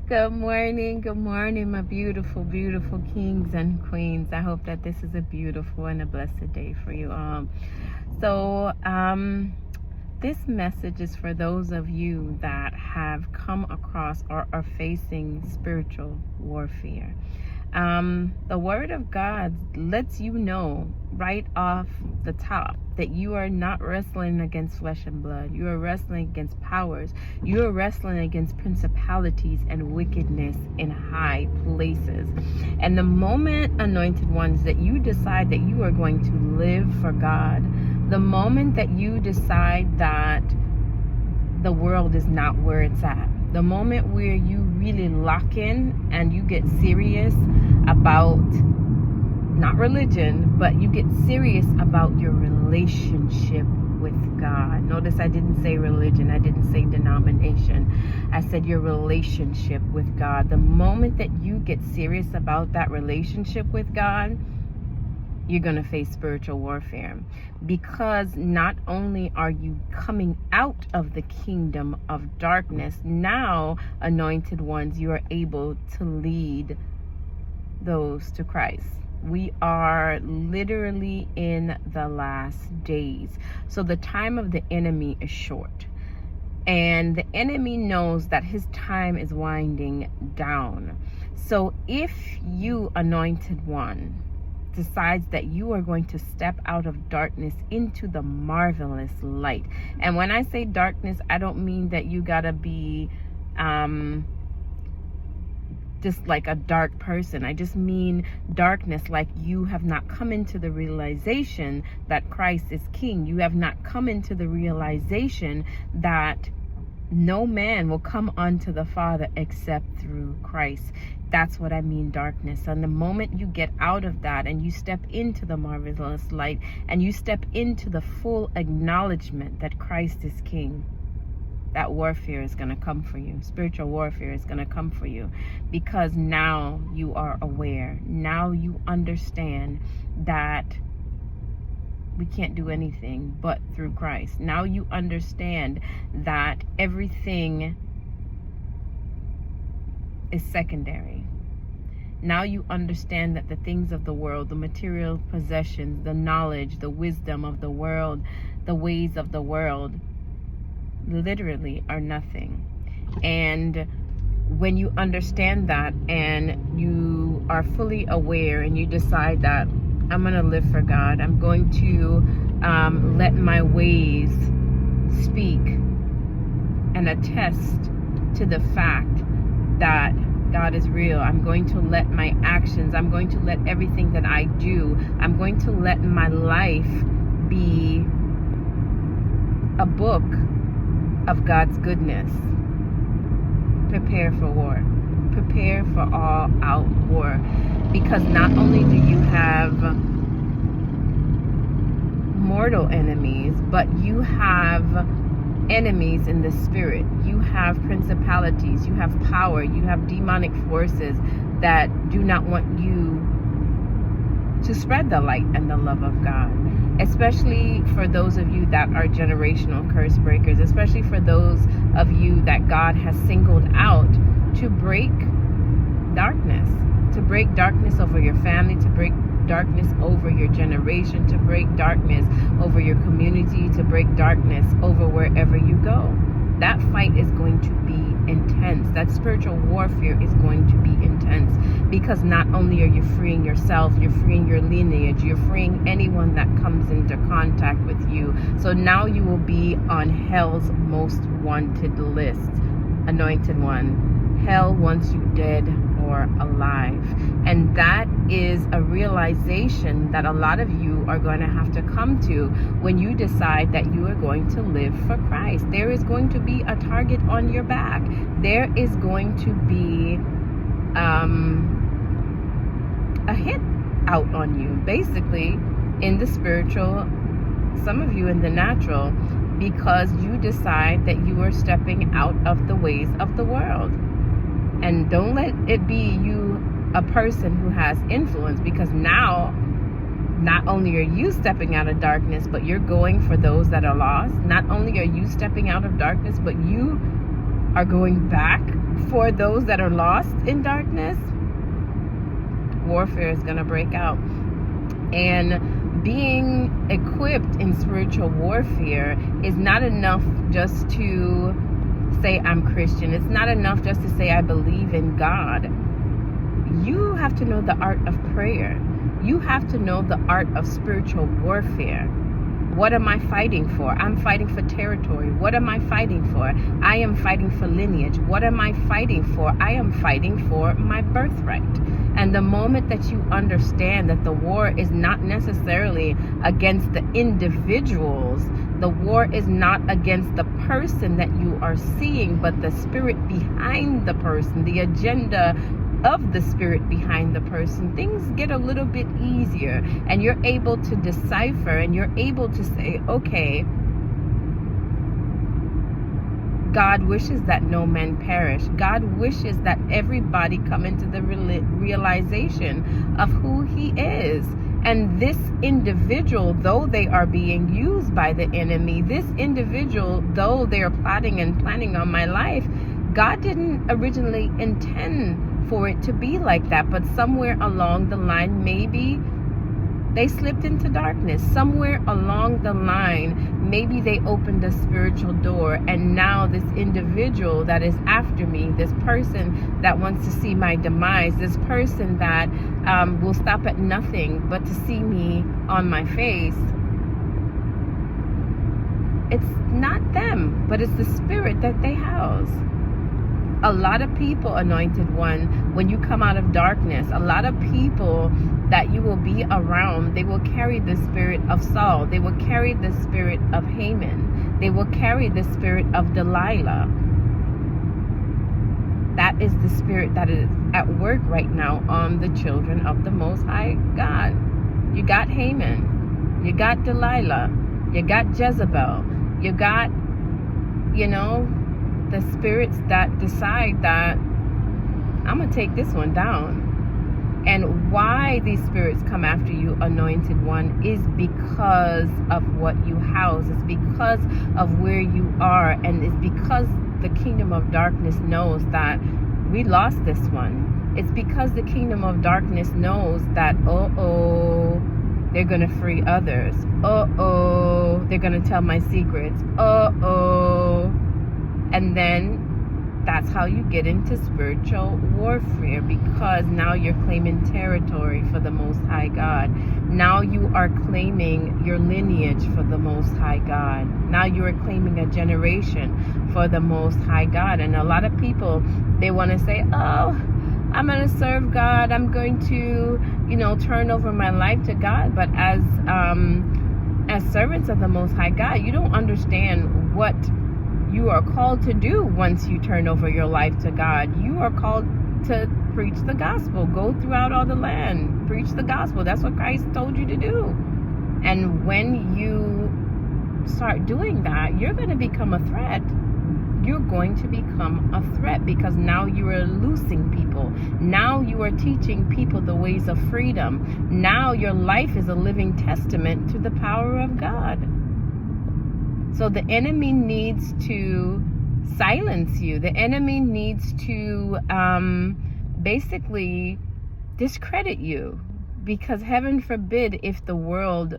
Good morning, my beautiful, beautiful kings and queens. I hope that this is a beautiful and a blessed day for you all. This message is for those of you that have come across or are facing spiritual warfare. The Word of God lets you know right off the top that you are not wrestling against flesh and blood. You are wrestling against powers. You are wrestling against principalities and wickedness in high places. And the moment, anointed ones, that you decide that you are going to live for God, the moment that you decide that the world is not where it's at, the moment where you really lock in and you get serious about not religion, but you get serious about your relationship with God. Notice I didn't say religion, I didn't say denomination. I said your relationship with God. The moment that you get serious about that relationship with God, you're going to face spiritual warfare, because not only are you coming out of the kingdom of darkness, now, anointed ones, you are able to lead those to Christ. We are literally in the last days. So the time of the enemy is short. And the enemy knows that his time is winding down. So if you, anointed one, decides that you are going to step out of darkness into the marvelous light. And when I say darkness, I don't mean that you gotta be just like a dark person. I just mean darkness like you have not come into the realization that Christ is King. You have not come into the realization that no man will come unto the Father except through Christ. That's what I mean, darkness. And the moment you get out of that and you step into the marvelous light and you step into the full acknowledgement that Christ is King, that warfare is going to come for you. Spiritual warfare is going to come for you, because now you are aware. Now you understand that we can't do anything but through Christ. Now you understand that everything is secondary. Now you understand that the things of the world, the material possessions, the knowledge, the wisdom of the world, the ways of the world, literally are nothing. And when you understand that and you are fully aware and you decide that I'm going to live for God, I'm going to let my ways speak and attest to the fact that God is real. I'm going to let my actions, I'm going to let everything that I do, I'm going to let my life be a book of God's goodness. Prepare for war. Prepare for all out war. Because not only do you have mortal enemies, but you have enemies in the spirit. You have principalities, you have power, you have demonic forces that do not want you to spread the light and the love of God. Especially for those of you that are generational curse breakers, especially for those of you that God has singled out to break darkness over your family, to break darkness over your generation, to break darkness over your community, to break darkness over wherever you go. That fight is going to be intense. That spiritual warfare is going to be intense, because not only are you freeing yourself, you're freeing your lineage, you're freeing anyone that comes into contact with you. So now you will be on hell's most wanted list, anointed one. Hell wants you dead or alive. And that is a realization that a lot of you are going to have to come to when you decide that you are going to live for Christ. There is going to be a target on your back. There is going to be a hit out on you, basically, in the spiritual, some of you in the natural, because you decide that you are stepping out of the ways of the world. And don't let it be you, a person who has influence, because now not only are you stepping out of darkness, but you're going for those that are lost. Not only are you stepping out of darkness, but you are going back for those that are lost in darkness, warfare is going to break out. And being equipped in spiritual warfare is not enough just to say I'm Christian. It's not enough just to say I believe in God. You have to know the art of prayer. You have to know the art of spiritual warfare. What am I fighting for? I'm fighting for territory. What am I fighting for? I am fighting for lineage. What am I fighting for? I am fighting for my birthright. And the moment that you understand that the war is not necessarily against the individuals, the war is not against the person that you are seeing, but the spirit behind the person, the agenda of the spirit behind the person, things get a little bit easier, and you're able to decipher, and you're able to say, okay, God wishes that no man perish. God wishes that everybody come into the realization of who he is. And this individual, though they are being used by the enemy, this individual, though they are plotting and planning on my life, God didn't originally intend for it to be like that. But somewhere along the line, maybe they slipped into darkness. Somewhere along the line, maybe they opened a spiritual door, and now this individual that is after me, this person that wants to see my demise, this person that will stop at nothing but to see me on my face, it's not them, but it's the spirit that they house. A lot of people, Anointed One, when you come out of darkness, a lot of people that you will be around, they will carry the spirit of Saul. They will carry the spirit of Haman. They will carry the spirit of Delilah. That is the spirit that is at work right now on the children of the Most High God. You got Haman. You got Delilah. You got Jezebel. You got, the spirits that decide that I'm going to take this one down. And why these spirits come after you, Anointed One, is because of what you house. It's because of where you are. And it's because the kingdom of darkness knows that we lost this one. It's because the kingdom of darkness knows that, they're going to free others. They're going to tell my secrets. And then that's how you get into spiritual warfare, because now you're claiming territory for the Most High God. Now you are claiming your lineage for the Most High God. Now you are claiming a generation for the Most High God. And a lot of people, they want to say, I'm going to serve God. I'm going to, turn over my life to God. But as servants of the Most High God, you don't understand what you are called to do once you turn over your life to God. You are called to preach the gospel. Go throughout all the land. Preach the gospel. That's what Christ told you to do. And when you start doing that, you're going to become a threat. You're going to become a threat, because now you are loosing people. Now you are teaching people the ways of freedom. Now your life is a living testament to the power of God. So the enemy needs to silence you. The enemy needs to basically discredit you, because heaven forbid if the world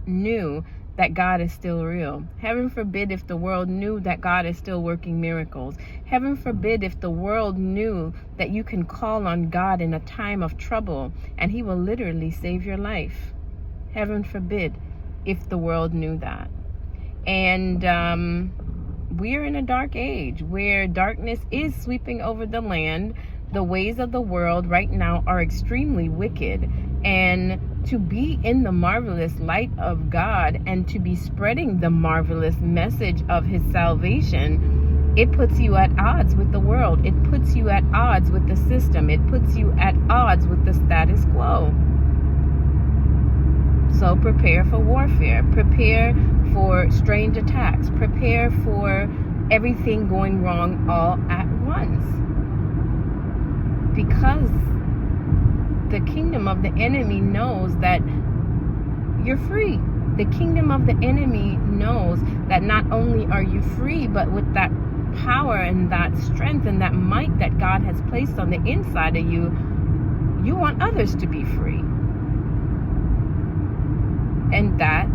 knew that God is still real. Heaven forbid if the world knew that God is still working miracles. Heaven forbid if the world knew that you can call on God in a time of trouble and he will literally save your life. Heaven forbid if the world knew that. And we're in a dark age where darkness is sweeping over the land. The ways of the world right now are extremely wicked. And to be in the marvelous light of God and to be spreading the marvelous message of his salvation, it puts you at odds with the world. It puts you at odds with the system. It puts you at odds with the status quo. So prepare for warfare. Prepare for strange attacks. Prepare for everything going wrong all at once. Because the kingdom of the enemy knows that you're free. The kingdom of the enemy knows that not only are you free, but with that power and that strength and that might that God has placed on the inside of you, you want others to be free. And that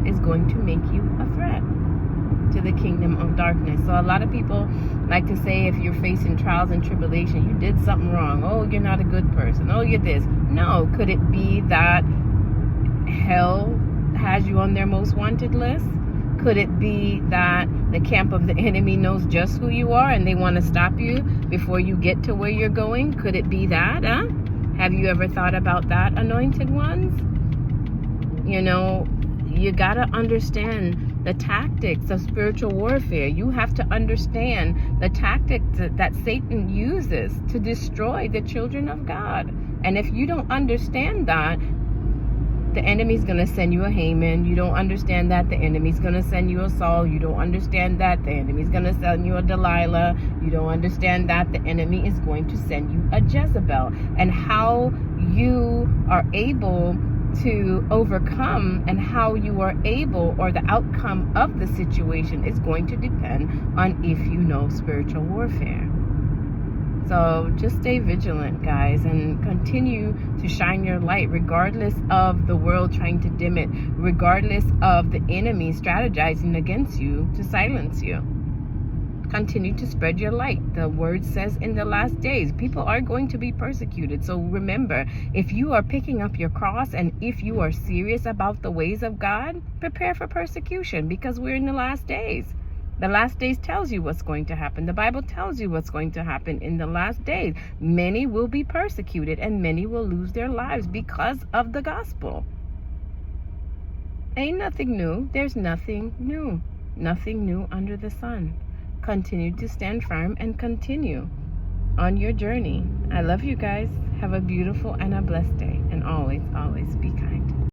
is going to make you a threat to the kingdom of darkness. So a lot of people like to say, if you're facing trials and tribulation, you did something wrong. Oh, you're not a good person. Oh, you're this. No, could it be that hell has you on their most wanted list? Could it be that the camp of the enemy knows just who you are and they want to stop you before you get to where you're going? Could it be that? Have you ever thought about that, anointed ones? You know, you got to understand the tactics of spiritual warfare. You have to understand the tactics that Satan uses to destroy the children of God. And if you don't understand that, the enemy's going to send you a Haman. You don't understand that, the enemy's going to send you a Saul. You don't understand that, the enemy's going to send you a Delilah. You don't understand that, the enemy is going to send you a Jezebel. And how you are able to overcome and how you are able, or the outcome of the situation, is going to depend on if you know spiritual warfare. So just stay vigilant, guys, and continue to shine your light regardless of the world trying to dim it, regardless of the enemy strategizing against you to silence you. Continue to spread your light. The word says in the last days, people are going to be persecuted. So remember, if you are picking up your cross and if you are serious about the ways of God, prepare for persecution, because we're in the last days. The last days tells you what's going to happen. The Bible tells you what's going to happen in the last days. Many will be persecuted and many will lose their lives because of the gospel. Ain't nothing new. There's nothing new. Nothing new under the sun. Continue to stand firm and continue on your journey. I love you guys. Have a beautiful and a blessed day. And always, always be kind.